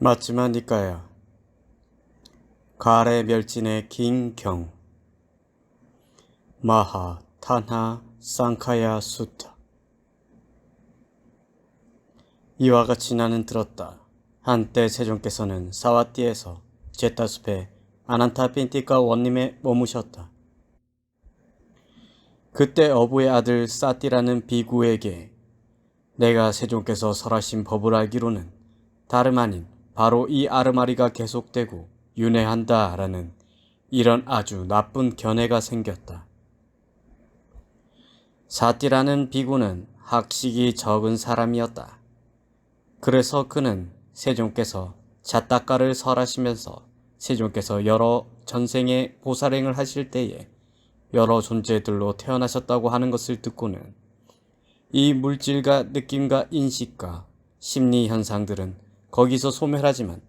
맞지만 니까야. 가래 멸진의 긴 경. 마하 탄하 쌍카야 수타. 이와 같이 나는 들었다. 한때 세종께서는 사와띠에서 제타숲에 아난타 핀티카 원님에 머무셨다. 그때 어부의 아들 사띠라는 비구에게 내가 세종께서 설하신 법을 알기로는 다름 아닌 바로 이 아르마리가 계속되고 윤회한다 라는 이런 아주 나쁜 견해가 생겼다. 사띠라는 비구는 학식이 적은 사람이었다. 그래서 그는 세종께서 자따가를 설하시면서 세종께서 여러 전생에 보살행을 하실 때에 여러 존재들로 태어나셨다고 하는 것을 듣고는 이 물질과 느낌과 인식과 심리 현상들은 거기서 소멸하지만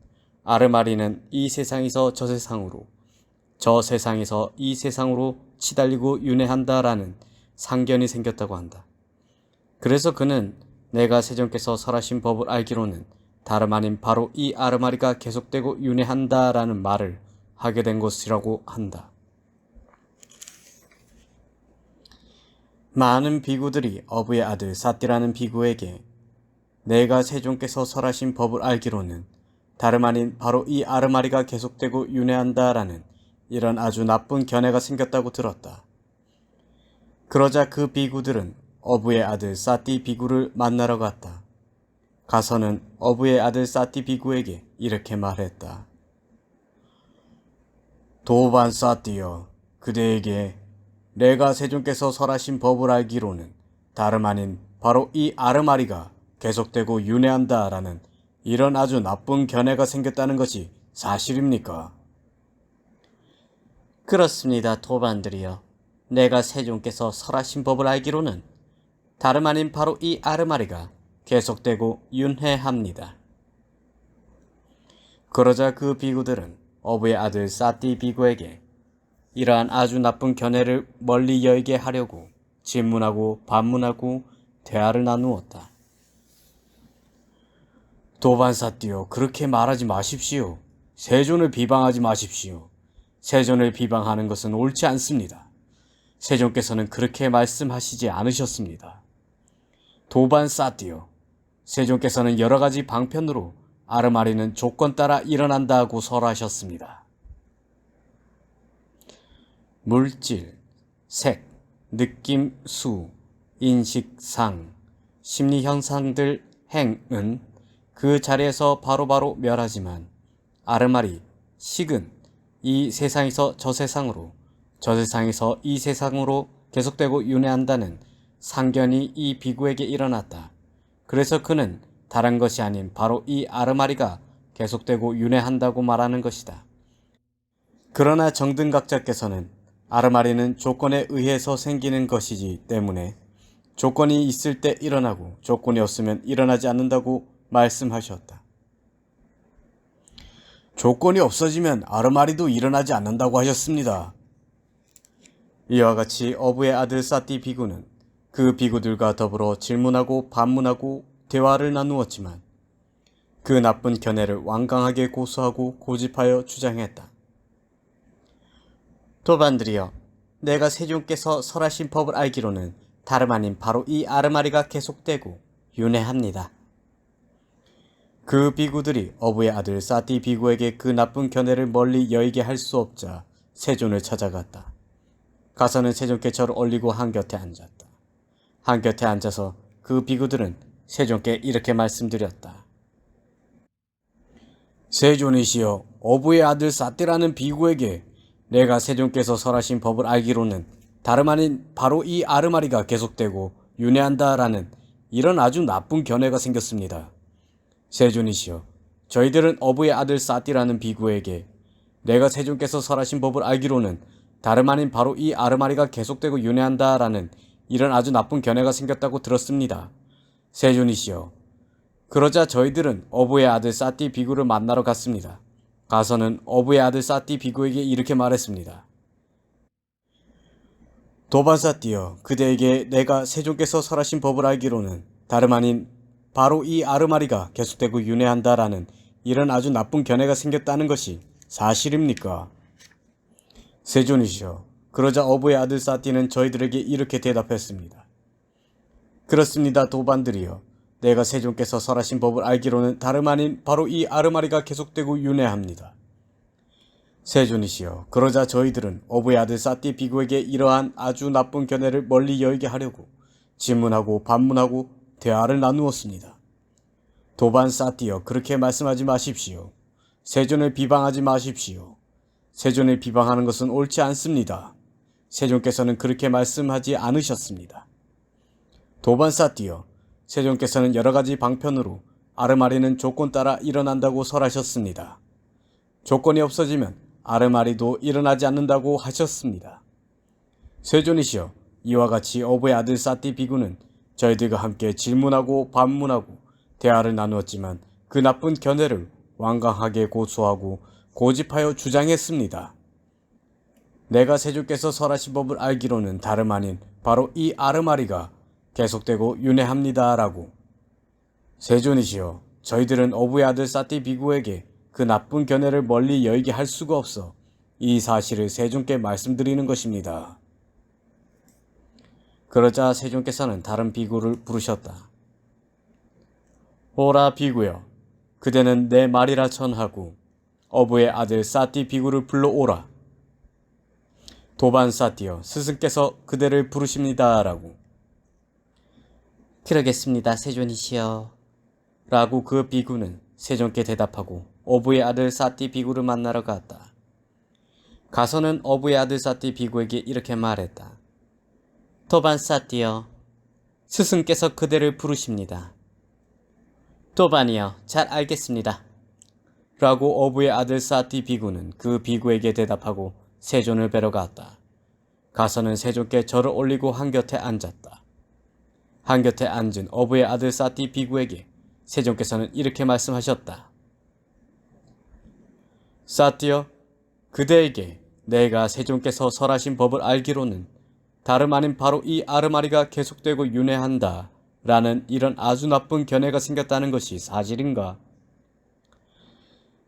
아르마리는 이 세상에서 저 세상으로, 저 세상에서 이 세상으로 치달리고 윤회한다라는 상견이 생겼다고 한다. 그래서 그는 내가 세종께서 설하신 법을 알기로는 다름 아닌 바로 이 아르마리가 계속되고 윤회한다라는 말을 하게 된 것이라고 한다. 많은 비구들이 어부의 아들 사띠라는 비구에게 내가 세종께서 설하신 법을 알기로는 다름 아닌 바로 이 아르마리가 계속되고 윤회한다라는 이런 아주 나쁜 견해가 생겼다고 들었다. 그러자 그 비구들은 어부의 아들 사띠 비구를 만나러 갔다. 가서는 어부의 아들 사띠 비구에게 이렇게 말했다. 도반 사띠여, 그대에게 내가 세종께서 설하신 법을 알기로는 다름 아닌 바로 이 아르마리가 계속되고 윤회한다라는 이런 아주 나쁜 견해가 생겼다는 것이 사실입니까? 그렇습니다, 도반들이여. 내가 세종께서 설하신 법을 알기로는 다름 아닌 바로 이 아르마리가 계속되고 윤회합니다. 그러자 그 비구들은 어부의 아들 사띠 비구에게 이러한 아주 나쁜 견해를 멀리 여의게 하려고 질문하고 반문하고 대화를 나누었다. 도반사띠여, 그렇게 말하지 마십시오. 세존을 비방하지 마십시오. 세존을 비방하는 것은 옳지 않습니다. 세종께서는 그렇게 말씀하시지 않으셨습니다. 도반사띠여, 세종께서는 여러 가지 방편으로 아르마리는 조건 따라 일어난다고 설하셨습니다. 물질, 색, 느낌, 수, 인식, 상, 심리 현상들, 행은 그 자리에서 바로바로 멸하지만 아르마리, 식은 이 세상에서 저 세상으로, 저 세상에서 이 세상으로 계속되고 윤회한다는 상견이 이 비구에게 일어났다. 그래서 그는 다른 것이 아닌 바로 이 아르마리가 계속되고 윤회한다고 말하는 것이다. 그러나 정등각자께서는 아르마리는 조건에 의해서 생기는 것이기 때문에 조건이 있을 때 일어나고 조건이 없으면 일어나지 않는다고 말씀하셨다. 조건이 없어지면 아르마리도 일어나지 않는다고 하셨습니다. 이와 같이 어부의 아들 사띠 비구는 그 비구들과 더불어 질문하고 반문하고 대화를 나누었지만 그 나쁜 견해를 완강하게 고수하고 고집하여 주장했다. 도반들이여, 내가 세종께서 설하신 법을 알기로는 다름 아닌 바로 이 아르마리가 계속되고 윤회합니다. 그 비구들이 어부의 아들 사띠 비구에게 그 나쁜 견해를 멀리 여의게 할 수 없자 세존을 찾아갔다. 가서는 세종께 절을 올리고 한곁에 앉았다. 한곁에 앉아서 그 비구들은 세종께 이렇게 말씀드렸다. 세존이시여, 어부의 아들 사띠라는 비구에게 내가 세종께서 설하신 법을 알기로는 다름 아닌 바로 이 아르마리가 계속되고 윤회한다라는 이런 아주 나쁜 견해가 생겼습니다. 세존이시여, 저희들은 어부의 아들 사띠라는 비구에게 내가 세종께서 설하신 법을 알기로는 다름 아닌 바로 이 아르마리가 계속되고 윤회한다라는 이런 아주 나쁜 견해가 생겼다고 들었습니다. 세존이시여. 그러자 저희들은 어부의 아들 사띠 비구를 만나러 갔습니다. 가서는 어부의 아들 사띠 비구에게 이렇게 말했습니다. 도반사띠여, 그대에게 내가 세종께서 설하신 법을 알기로는 다름 아닌 바로 이 아르마리가 계속되고 윤회한다라는 이런 아주 나쁜 견해가 생겼다는 것이 사실입니까? 세존이시여. 그러자 어부의 아들 사띠는 저희들에게 이렇게 대답했습니다. 그렇습니다, 도반들이여. 내가 세존께서 설하신 법을 알기로는 다름 아닌 바로 이 아르마리가 계속되고 윤회합니다. 세존이시여. 그러자 저희들은 어부의 아들 사띠 비구에게 이러한 아주 나쁜 견해를 멀리 여의게 하려고 질문하고 반문하고 대화를 나누었습니다. 도반 사띠여, 그렇게 말씀하지 마십시오. 세존을 비방하지 마십시오. 세존을 비방하는 것은 옳지 않습니다. 세존께서는 그렇게 말씀하지 않으셨습니다. 도반 사띠여, 세존께서는 여러가지 방편으로 아르마리는 조건 따라 일어난다고 설하셨습니다. 조건이 없어지면 아르마리도 일어나지 않는다고 하셨습니다. 세존이시여, 이와 같이 어부의 아들 사띠 비구는 저희들과 함께 질문하고 반문하고 대화를 나누었지만 그 나쁜 견해를 완강하게 고수하고 고집하여 주장했습니다. 내가 세존께서 설하신 법을 알기로는 다름 아닌 바로 이 아르마리가 계속되고 윤회합니다라고. 세존이시여, 저희들은 어부의 아들 사띠 비구에게 그 나쁜 견해를 멀리 여의게 할 수가 없어 이 사실을 세존께 말씀드리는 것입니다. 그러자 세존께서는 다른 비구를 부르셨다. 오라 비구여, 그대는 내 말이라 전하고 어부의 아들 사띠 비구를 불러오라. 도반 사띠여, 스승께서 그대를 부르십니다라고. 그러겠습니다, 세존이시여. 라고 그 비구는 세존께 대답하고 어부의 아들 사띠 비구를 만나러 갔다. 가서는 어부의 아들 사띠 비구에게 이렇게 말했다. 도반 사띠여, 스승께서 그대를 부르십니다. 도반이여, 잘 알겠습니다. 라고 어부의 아들 사띠 비구는 그 비구에게 대답하고 세존을 뵈러 갔다. 가서는 세존께 절을 올리고 한곁에 앉았다. 한곁에 앉은 어부의 아들 사띠 비구에게 세존께서는 이렇게 말씀하셨다. 사띠여, 그대에게 내가 세존께서 설하신 법을 알기로는 다름 아닌 바로 이 아르마리가 계속되고 윤회한다 라는 이런 아주 나쁜 견해가 생겼다는 것이 사실인가?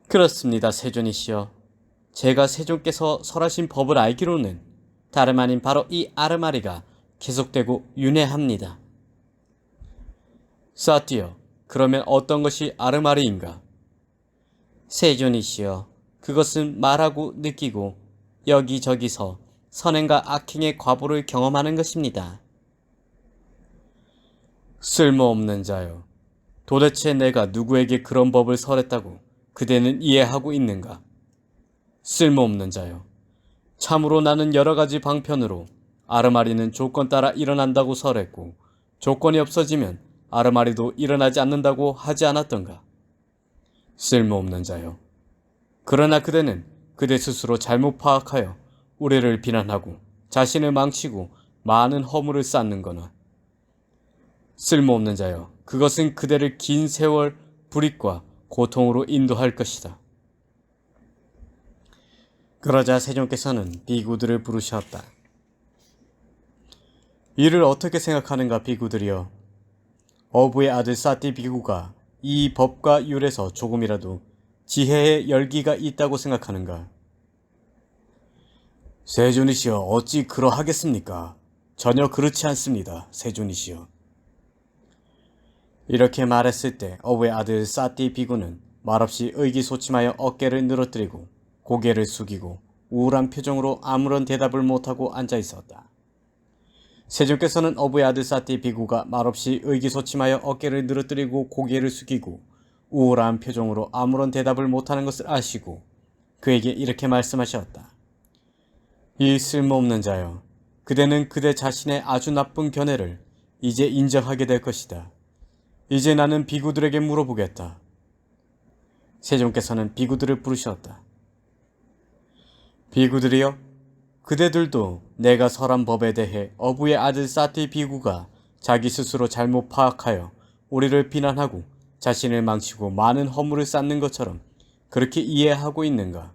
그렇습니다, 세존이시여. 제가 세존께서 설하신 법을 알기로는 다름 아닌 바로 이 아르마리가 계속되고 윤회합니다. 사띠여, 그러면 어떤 것이 아르마리인가? 세존이시여, 그것은 말하고 느끼고 여기저기서 선행과 악행의 과보를 경험하는 것입니다. 쓸모없는 자여, 도대체 내가 누구에게 그런 법을 설했다고 그대는 이해하고 있는가? 쓸모없는 자여, 참으로 나는 여러가지 방편으로 아르마리는 조건 따라 일어난다고 설했고 조건이 없어지면 아르마리도 일어나지 않는다고 하지 않았던가? 쓸모없는 자여, 그러나 그대는 그대 스스로 잘못 파악하여 우리를 비난하고 자신을 망치고 많은 허물을 쌓는 거나. 쓸모없는 자여, 그것은 그대를 긴 세월 불이익과 고통으로 인도할 것이다. 그러자 세존께서는 비구들을 부르셨다. 이를 어떻게 생각하는가 비구들이여. 어부의 아들 사띠 비구가 이 법과 율에서 조금이라도 지혜의 열기가 있다고 생각하는가? 세존이시여, 어찌 그러하겠습니까? 전혀 그렇지 않습니다, 세존이시여. 이렇게 말했을 때 어부의 아들 사띠 비구는 말없이 의기소침하여 어깨를 늘어뜨리고 고개를 숙이고 우울한 표정으로 아무런 대답을 못하고 앉아 있었다. 세존께서는 어부의 아들 사띠 비구가 말없이 의기소침하여 어깨를 늘어뜨리고 고개를 숙이고 우울한 표정으로 아무런 대답을 못하는 것을 아시고 그에게 이렇게 말씀하셨다. 이 쓸모없는 자여, 그대는 그대 자신의 아주 나쁜 견해를 이제 인정하게 될 것이다. 이제 나는 비구들에게 물어보겠다. 세존께서는 비구들을 부르셨다. 비구들이여, 그대들도 내가 설한 법에 대해 어부의 아들 사띠 비구가 자기 스스로 잘못 파악하여 우리를 비난하고 자신을 망치고 많은 허물을 쌓는 것처럼 그렇게 이해하고 있는가?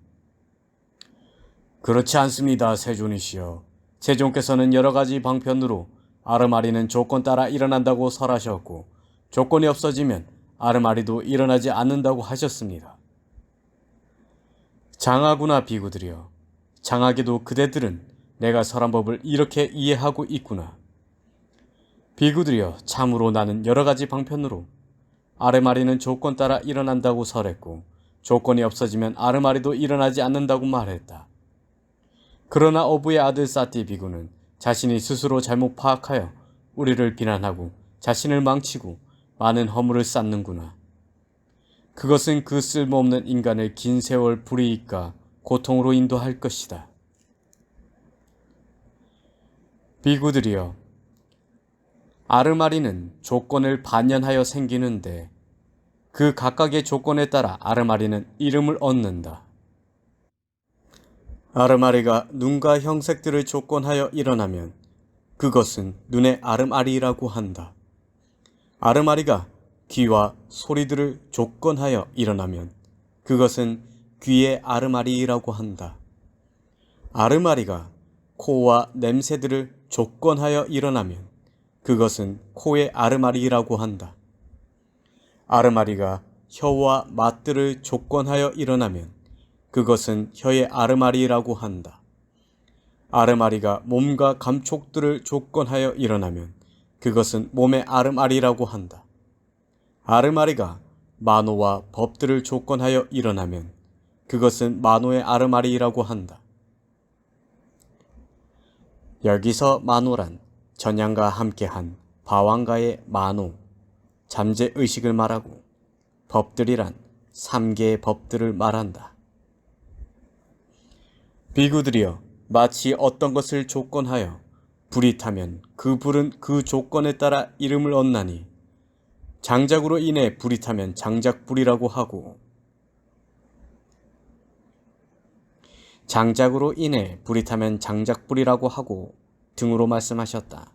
그렇지 않습니다, 세존이시여. 세존께서는 여러가지 방편으로 아르마리는 조건 따라 일어난다고 설하셨고 조건이 없어지면 아르마리도 일어나지 않는다고 하셨습니다. 장하구나 비구들이여. 장하게도 그대들은 내가 설한 법을 이렇게 이해하고 있구나. 비구들이여, 참으로 나는 여러 가지 방편으로 아르마리는 조건 따라 일어난다고 설했고 조건이 없어지면 아르마리도 일어나지 않는다고 말했다. 그러나 어부의 아들 사띠 비구는 자신이 스스로 잘못 파악하여 우리를 비난하고 자신을 망치고 많은 허물을 쌓는구나. 그것은 그 쓸모없는 인간을 긴 세월 불이익과 고통으로 인도할 것이다. 비구들이여, 아르마리는 조건을 반연하여 생기는데 그 각각의 조건에 따라 아르마리는 이름을 얻는다. 아르마리가 눈과 형색들을 조건하여 일어나면 그것은 눈의 아르마리라고 한다. 아르마리가 귀와 소리들을 조건하여 일어나면 그것은 귀의 아르마리라고 한다. 아르마리가 코와 냄새들을 조건하여 일어나면 그것은 코의 아르마리라고 한다. 아르마리가 혀와 맛들을 조건하여 일어나면 그것은 혀의 아르마리라고 한다. 아르마리가 몸과 감촉들을 조건하여 일어나면 그것은 몸의 아르마리라고 한다. 아르마리가 만호와 법들을 조건하여 일어나면 그것은 만호의 아르마리라고 한다. 여기서 만호란 전향과 함께한 바왕가의 만호, 잠재의식을 말하고 법들이란 3개의 법들을 말한다. 비구들이여, 마치 어떤 것을 조건하여 불이 타면 그 불은 그 조건에 따라 이름을 얻나니 장작으로 인해 불이 타면 장작불이라고 하고 장작으로 인해 불이 타면 장작불이라고 하고 등으로 말씀하셨다.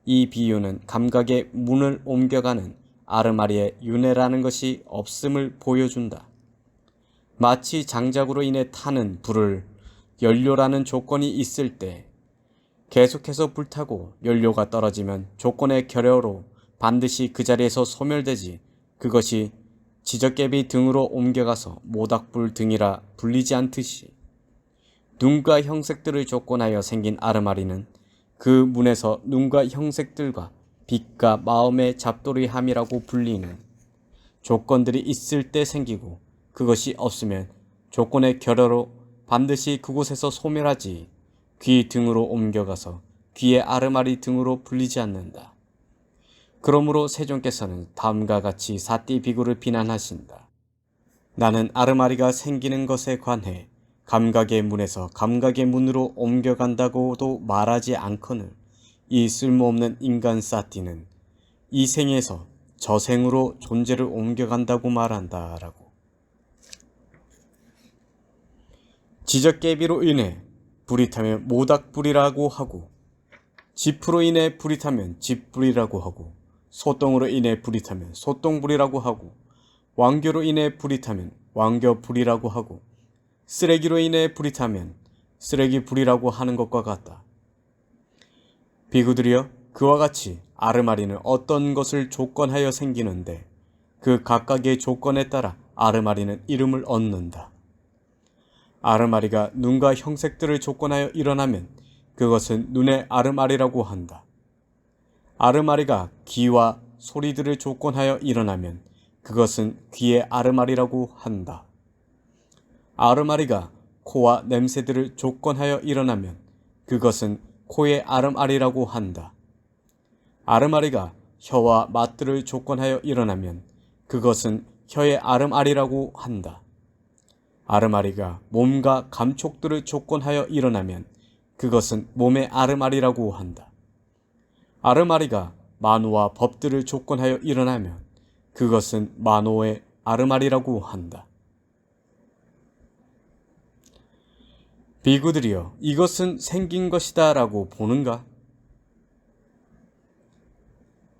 이 비유는 감각의 문을 옮겨가는 아르마리의 윤회라는 것이 없음을 보여준다. 마치 장작으로 인해 타는 불을 연료라는 조건이 있을 때 계속해서 불타고 연료가 떨어지면 조건의 결여로 반드시 그 자리에서 소멸되지 그것이 지적개비 등으로 옮겨가서 모닥불 등이라 불리지 않듯이 눈과 형색들을 조건하여 생긴 아르마리는 그 문에서 눈과 형색들과 빛과 마음의 잡돌이함이라고 불리는 조건들이 있을 때 생기고 그것이 없으면 조건의 결여로 반드시 그곳에서 소멸하지 귀 등으로 옮겨가서 귀의 아르마리 등으로 불리지 않는다. 그러므로 세존께서는 다음과 같이 사띠 비구를 비난하신다. 나는 아르마리가 생기는 것에 관해 감각의 문에서 감각의 문으로 옮겨간다고도 말하지 않거늘 이 쓸모없는 인간 사띠는 이 생에서 저 생으로 존재를 옮겨간다고 말한다 라고. 지적개비로 인해 불이 타면 모닥불이라고 하고 지프로 인해 불이 타면 집불이라고 하고 소똥으로 인해 불이 타면 소똥불이라고 하고 왕교로 인해 불이 타면 왕교불이라고 하고 쓰레기로 인해 불이 타면 쓰레기불이라고 하는 것과 같다. 비구들이여, 그와 같이 아르마리는 어떤 것을 조건하여 생기는데 그 각각의 조건에 따라 아르마리는 이름을 얻는다. 아르마리가 눈과 형색들을 조건하여 일어나면 그것은 눈의 아르마리라고 한다. 아르마리가 귀와 소리들을 조건하여 일어나면 그것은 귀의 아르마리라고 한다. 아르마리가 코와 냄새들을 조건하여 일어나면 그것은 코의 아르마리라고 한다. 아르마리가 혀와 맛들을 조건하여 일어나면 그것은 혀의 아르마리라고 한다. 아르마리가 몸과 감촉들을 조건하여 일어나면 그것은 몸의 아르마리라고 한다. 아르마리가 만호와 법들을 조건하여 일어나면 그것은 만호의 아르마리라고 한다. 비구들이여, 이것은 생긴 것이다 라고 보는가?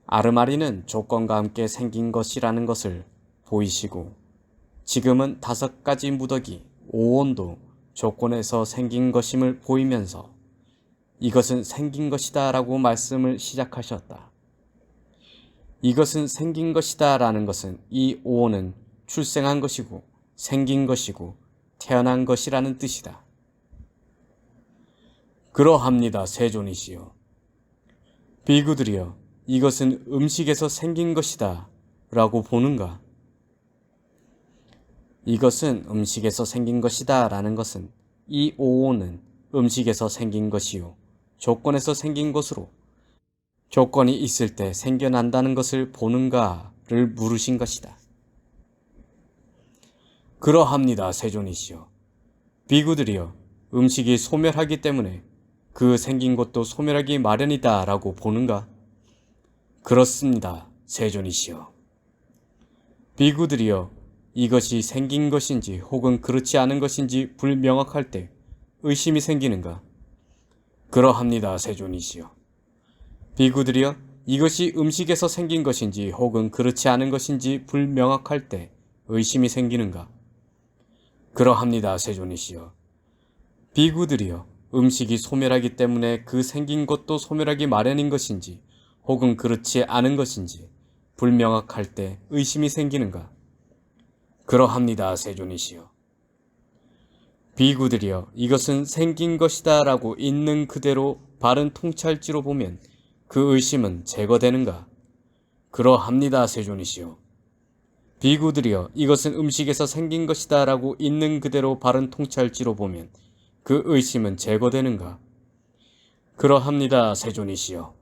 아르마리는 조건과 함께 생긴 것이라는 것을 보이시고 지금은 5가지 무더기 5원도 조건에서 생긴 것임을 보이면서 이것은 생긴 것이다 라고 말씀을 시작하셨다. 이것은 생긴 것이다 라는 것은 이 오온은 출생한 것이고 생긴 것이고 태어난 것이라는 뜻이다. 그러합니다, 세존이시여. 비구들이여, 이것은 음식에서 생긴 것이다 라고 보는가? 이것은 음식에서 생긴 것이다 라는 것은 이 오온은 음식에서 생긴 것이요 조건에서 생긴 것으로 조건이 있을 때 생겨난다는 것을 보는가를 물으신 것이다. 그러합니다, 세존이시여. 비구들이여, 음식이 소멸하기 때문에 그 생긴 것도 소멸하기 마련이다 라고 보는가? 그렇습니다, 세존이시여. 비구들이여, 이것이 생긴 것인지 혹은 그렇지 않은 것인지 불명확할 때 의심이 생기는가? 그러합니다, 세존이시여. 비구들이여, 이것이 음식에서 생긴 것인지 혹은 그렇지 않은 것인지 불명확할 때 의심이 생기는가? 그러합니다, 세존이시여. 비구들이여, 음식이 소멸하기 때문에 그 생긴 것도 소멸하기 마련인 것인지 혹은 그렇지 않은 것인지 불명확할 때 의심이 생기는가? 그러합니다, 세존이시여. 비구들이여, 이것은 생긴 것이다 라고 있는 그대로 바른 통찰지로 보면 그 의심은 제거되는가? 그러합니다, 세존이시여. 비구들이여, 이것은 음식에서 생긴 것이다 라고 있는 그대로 바른 통찰지로 보면 그 의심은 제거되는가? 그러합니다, 세존이시여.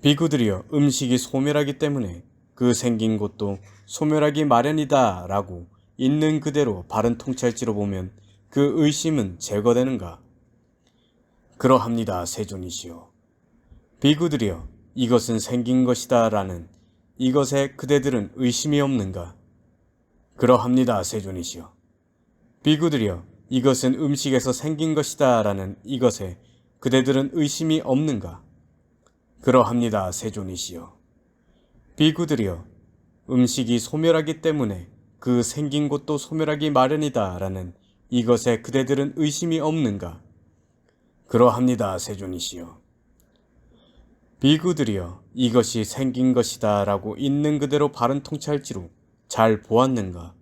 비구들이여, 음식이 소멸하기 때문에 그 생긴 것도 소멸하기 마련이다 라고 있는 그대로 바른 통찰지로 보면 그 의심은 제거되는가? 그러합니다, 세존이시여. 비구들이여, 이것은 생긴 것이다 라는 이것에 그대들은 의심이 없는가? 그러합니다, 세존이시여. 비구들이여, 이것은 음식에서 생긴 것이다 라는 이것에 그대들은 의심이 없는가? 그러합니다, 세존이시여. 비구들이여, 음식이 소멸하기 때문에 그 생긴 것도 소멸하기 마련이다 라는 이것에 그대들은 의심이 없는가? 그러합니다, 세존이시여. 비구들이여, 이것이 생긴 것이다 라고 있는 그대로 바른 통찰지로 잘 보았는가?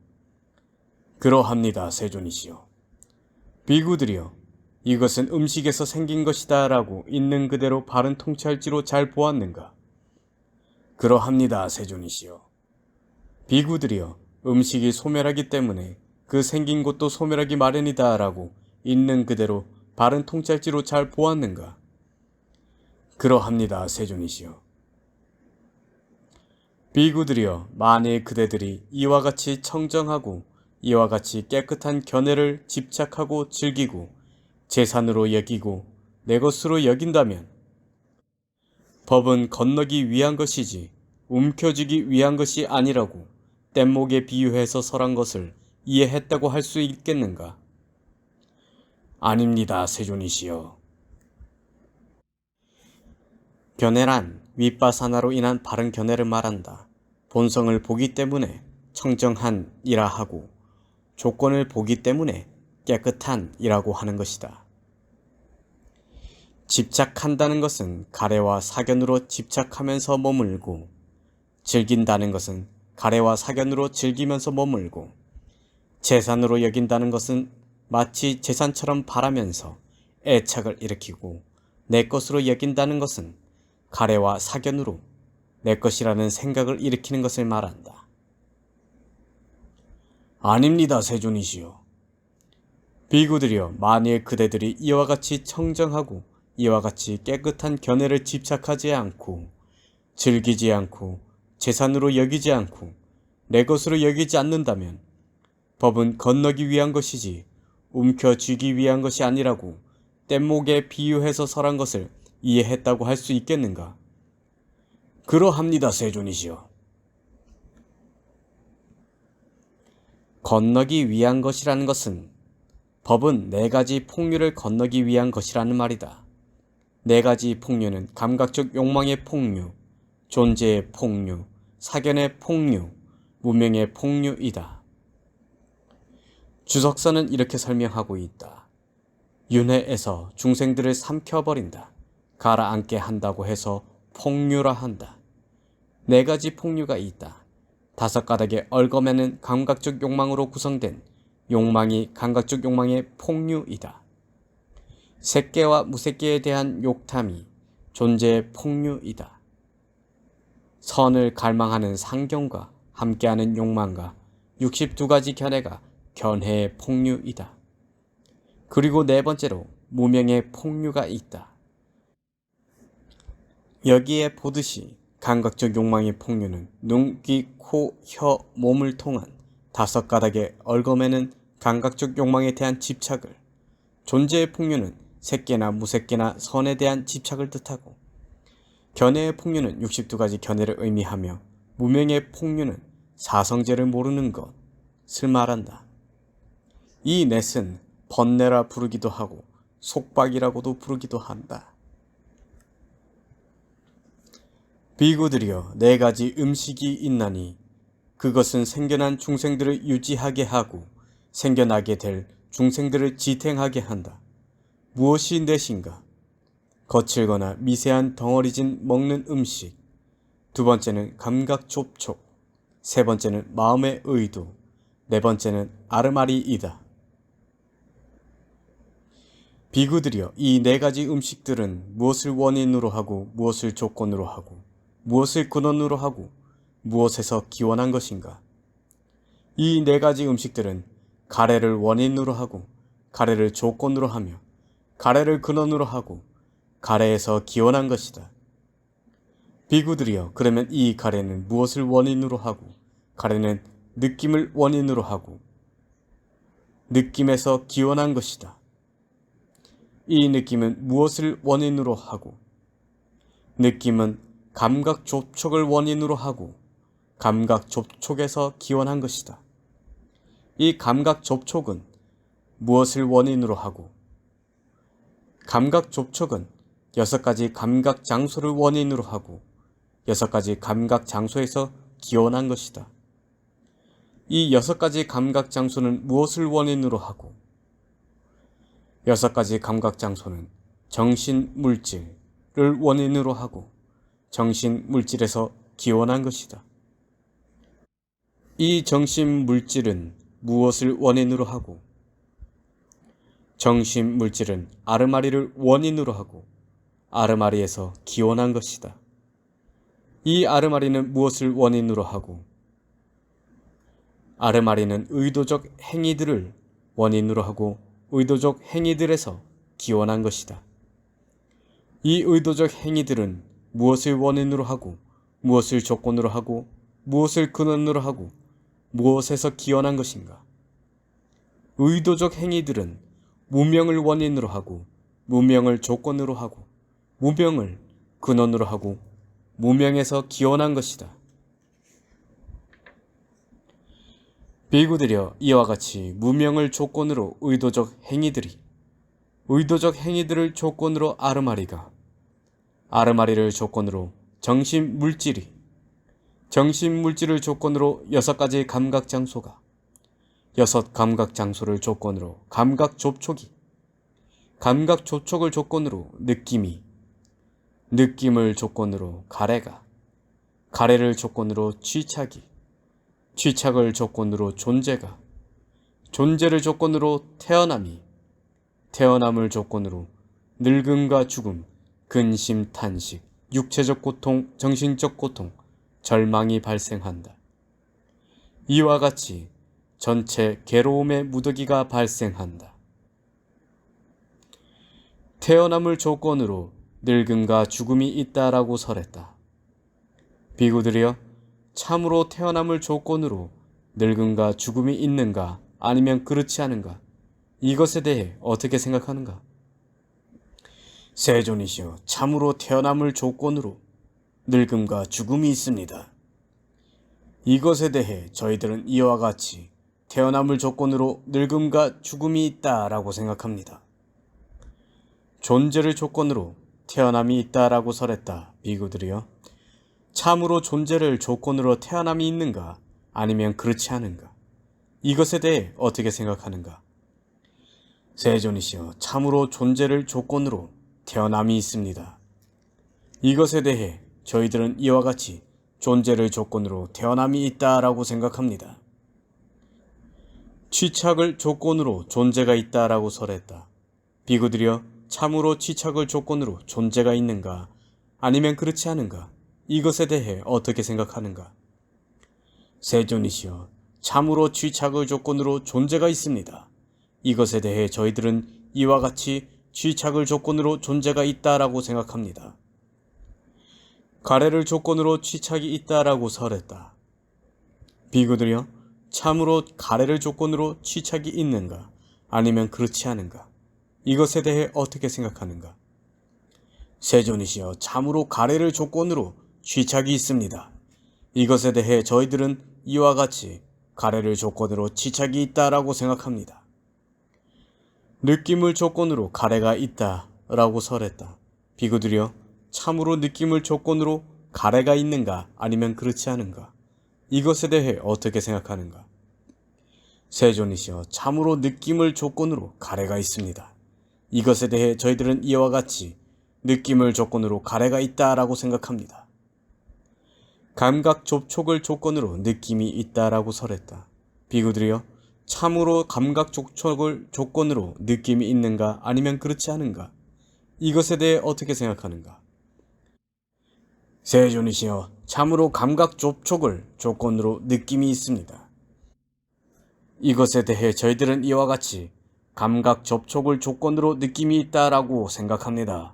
그러합니다, 세존이시여. 비구들이여, 이것은 음식에서 생긴 것이다 라고 있는 그대로 바른 통찰지로 잘 보았는가? 그러합니다, 세존이시여. 비구들이여, 음식이 소멸하기 때문에 그 생긴 것도 소멸하기 마련이다 라고 있는 그대로 바른 통찰지로 잘 보았는가? 그러합니다, 세존이시여. 비구들이여, 만일 그대들이 이와 같이 청정하고 이와 같이 깨끗한 견해를 집착하고 즐기고 재산으로 여기고 내 것으로 여긴다면 법은 건너기 위한 것이지 움켜쥐기 위한 것이 아니라고 뗏목에 비유해서 설한 것을 이해했다고 할 수 있겠는가? 아닙니다, 세존이시여. 견해란 윗바사나로 인한 바른 견해를 말한다. 본성을 보기 때문에 청정한이라 하고 조건을 보기 때문에 깨끗한이라고 하는 것이다. 집착한다는 것은 가래와 사견으로 집착하면서 머물고, 즐긴다는 것은 가래와 사견으로 즐기면서 머물고, 재산으로 여긴다는 것은 마치 재산처럼 바라면서 애착을 일으키고, 내 것으로 여긴다는 것은 가래와 사견으로 내 것이라는 생각을 일으키는 것을 말한다. 아닙니다, 세존이시여. 비구들이여, 만일 그대들이 이와 같이 청정하고 이와 같이 깨끗한 견해를 집착하지 않고 즐기지 않고 재산으로 여기지 않고 내 것으로 여기지 않는다면 법은 건너기 위한 것이지 움켜쥐기 위한 것이 아니라고 뗏목에 비유해서 설한 것을 이해했다고 할 수 있겠는가? 그러합니다, 세존이시여. 건너기 위한 것이라는 것은 법은 네 가지 폭류를 건너기 위한 것이라는 말이다. 네 가지 폭류는 감각적 욕망의 폭류, 존재의 폭류, 사견의 폭류, 무명의 폭류이다. 주석서는 이렇게 설명하고 있다. 윤회에서 중생들을 삼켜버린다. 가라앉게 한다고 해서 폭류라 한다. 네 가지 폭류가 있다. 다섯 가닥의 얽어매는 감각적 욕망으로 구성된 욕망이 감각적 욕망의 폭류이다. 새끼와 무새끼에 대한 욕탐이 존재의 폭류이다. 선을 갈망하는 상경과 함께하는 욕망과 62가지 견해가 견해의 폭류이다. 그리고 네 번째로 무명의 폭류가 있다. 여기에 보듯이 감각적 욕망의 폭류는 눈, 귀, 코, 혀, 몸을 통한 다섯 가닥의 얽어매는 감각적 욕망에 대한 집착을, 존재의 폭류는 새끼나 무새끼나 선에 대한 집착을 뜻하고, 견해의 폭류는 62가지 견해를 의미하며, 무명의 폭류는 사성제를 모르는 것을 말한다. 이 넷은 번뇌라 부르기도 하고 속박이라고도 부르기도 한다. 비구들이여, 네 가지 음식이 있나니 그것은 생겨난 중생들을 유지하게 하고 생겨나게 될 중생들을 지탱하게 한다. 무엇이 넷인가? 거칠거나 미세한 덩어리진 먹는 음식, 두 번째는 감각 좁촉, 세 번째는 마음의 의도, 네 번째는 아르마리이다. 비구들이여, 이 네 가지 음식들은 무엇을 원인으로 하고 무엇을 조건으로 하고 무엇을 근원으로 하고 무엇에서 기원한 것인가? 이 네 가지 음식들은 가래를 원인으로 하고 가래를 조건으로 하며 가래를 근원으로 하고 가래에서 기원한 것이다. 비구들이여, 그러면 이 가래는 무엇을 원인으로 하고 가래는 느낌을 원인으로 하고 느낌에서 기원한 것이다. 이 느낌은 무엇을 원인으로 하고 느낌은 감각 좁촉을 원인으로 하고 감각 좁촉에서 기원한 것이다. 이 감각 좁촉은 무엇을 원인으로 하고 감각 좁촉은 6가지 감각 장소를 원인으로 하고 6가지 감각 장소에서 기원한 것이다. 이 6가지 감각 장소는 무엇을 원인으로 하고 6가지 감각 장소는 정신 물질을 원인으로 하고 정신 물질에서 기원한 것이다. 이 정신 물질은 무엇을 원인으로 하고 정신 물질은 아르마리를 원인으로 하고 아르마리에서 기원한 것이다. 이 아르마리는 무엇을 원인으로 하고 아르마리는 의도적 행위들을 원인으로 하고 의도적 행위들에서 기원한 것이다. 이 의도적 행위들은 무엇을 원인으로 하고 무엇을 조건으로 하고 무엇을 근원으로 하고 무엇에서 기원한 것인가? 의도적 행위들은 무명을 원인으로 하고 무명을 조건으로 하고 무명을 근원으로 하고 무명에서 기원한 것이다. 비구들이여, 이와 같이 무명을 조건으로 의도적 행위들이, 의도적 행위들을 조건으로 아르마리가, 아르마리를 조건으로 정신 물질이, 정신 물질을 조건으로 6가지 감각 장소가, 6 감각 장소를 조건으로 감각 좁촉이, 감각 좁촉을 조건으로 느낌이, 느낌을 조건으로 가래가, 가래를 조건으로 취착이, 취착을 조건으로 존재가, 존재를 조건으로 태어남이, 태어남을 조건으로 늙음과 죽음, 근심, 탄식, 육체적 고통, 정신적 고통, 절망이 발생한다. 이와 같이 전체 괴로움의 무더기가 발생한다. 태어남을 조건으로 늙음과 죽음이 있다라고 설했다. 비구들이여, 참으로 태어남을 조건으로 늙음과 죽음이 있는가 아니면 그렇지 않은가, 이것에 대해 어떻게 생각하는가? 세존이시여, 참으로 태어남을 조건으로 늙음과 죽음이 있습니다. 이것에 대해 저희들은 이와 같이 태어남을 조건으로 늙음과 죽음이 있다라고 생각합니다. 존재를 조건으로 태어남이 있다라고 설했다. 비구들이여, 참으로 존재를 조건으로 태어남이 있는가 아니면 그렇지 않은가, 이것에 대해 어떻게 생각하는가? 세존이시여, 참으로 존재를 조건으로 태어남이 있습니다. 이것에 대해 저희들은 이와 같이 존재를 조건으로 태어남이 있다라고 생각합니다. 취착을 조건으로 존재가 있다라고 설했다. 비구들이여, 참으로 취착을 조건으로 존재가 있는가 아니면 그렇지 않은가? 이것에 대해 어떻게 생각하는가? 세존이시여, 참으로 취착을 조건으로 존재가 있습니다. 이것에 대해 저희들은 이와 같이 취착을 조건으로 존재가 있다라고 생각합니다. 가래를 조건으로 취착이 있다라고 설했다. 비구들이여, 참으로 가래를 조건으로 취착이 있는가 아니면 그렇지 않은가? 이것에 대해 어떻게 생각하는가? 세존이시여, 참으로 가래를 조건으로 취착이 있습니다. 이것에 대해 저희들은 이와 같이 가래를 조건으로 취착이 있다라고 생각합니다. 느낌을 조건으로 가래가 있다라고 설했다. 비구들이여, 참으로 느낌을 조건으로 가래가 있는가 아니면 그렇지 않은가? 이것에 대해 어떻게 생각하는가? 세존이시여, 참으로 느낌을 조건으로 가래가 있습니다. 이것에 대해 저희들은 이와 같이 느낌을 조건으로 가래가 있다라고 생각합니다. 감각 접촉을 조건으로 느낌이 있다라고 설했다. 비구들이여, 참으로 감각 접촉을 조건으로 느낌이 있는가 아니면 그렇지 않은가? 이것에 대해 어떻게 생각하는가? 세존이시여, 참으로 감각 접촉을 조건으로 느낌이 있습니다. 이것에 대해 저희들은 이와 같이 감각 접촉을 조건으로 느낌이 있다라고 생각합니다.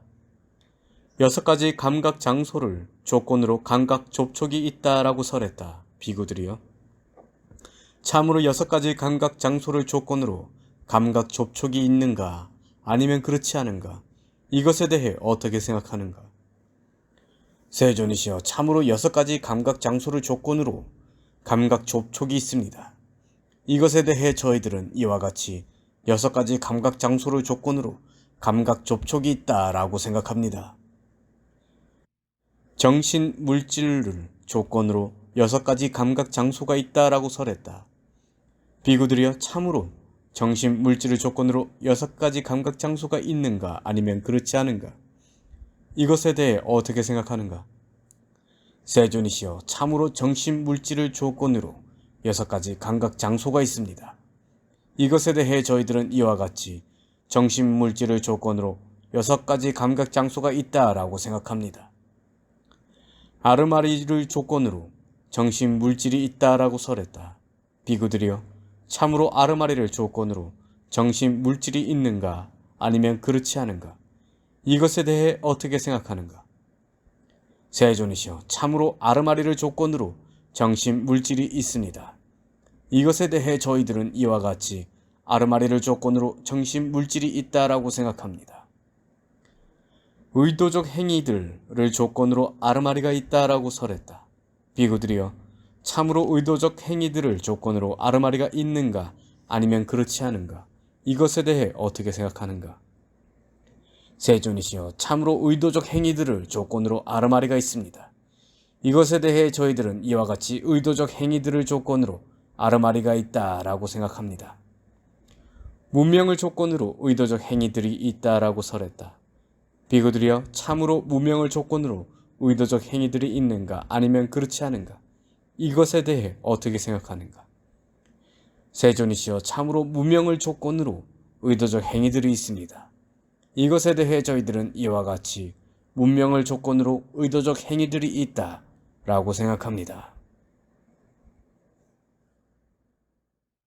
6가지 감각 장소를 조건으로 감각 접촉이 있다라고 설했다. 비구들이여, 참으로 6가지 감각 장소를 조건으로 감각 접촉이 있는가 아니면 그렇지 않은가? 이것에 대해 어떻게 생각하는가? 세존이시여, 참으로 6가지 감각 장소를 조건으로 감각 접촉이 있습니다. 이것에 대해 저희들은 이와 같이 6가지 감각 장소를 조건으로 감각 접촉이 있다라고 생각합니다. 정신 물질을 조건으로 6가지 감각 장소가 있다라고 설했다. 비구들이여, 참으로 정신 물질을 조건으로 6가지 감각 장소가 있는가 아니면 그렇지 않은가? 이것에 대해 어떻게 생각하는가? 세존이시여, 참으로 정신 물질을 조건으로 6가지 감각 장소가 있습니다. 이것에 대해 저희들은 이와 같이 정신 물질을 조건으로 6가지 감각 장소가 있다라고 생각합니다. 아르마리를 조건으로 정신 물질이 있다라고 설했다. 비구들이여, 참으로 아르마리를 조건으로 정신 물질이 있는가 아니면 그렇지 않은가? 이것에 대해 어떻게 생각하는가? 세존이시여, 참으로 아르마리를 조건으로 정신 물질이 있습니다. 이것에 대해 저희들은 이와 같이 아르마리를 조건으로 정신 물질이 있다라고 생각합니다. 의도적 행위들을 조건으로 아르마리가 있다라고 설했다. 비구들이여, 참으로 의도적 행위들을 조건으로 아르마리가 있는가 아니면 그렇지 않은가? 이것에 대해 어떻게 생각하는가? 세존이시여, 참으로 의도적 행위들을 조건으로 아르마리가 있습니다. 이것에 대해 저희들은 이와 같이 의도적 행위들을 조건으로 아르마리가 있다라고 생각합니다. 문명을 조건으로 의도적 행위들이 있다라고 설했다. 비구들이여, 참으로 문명을 조건으로 의도적 행위들이 있는가 아니면 그렇지 않은가? 이것에 대해 어떻게 생각하는가? 세존이시여, 참으로 문명을 조건으로 의도적 행위들이 있습니다. 이것에 대해 저희들은 이와 같이 문명을 조건으로 의도적 행위들이 있다라고 생각합니다.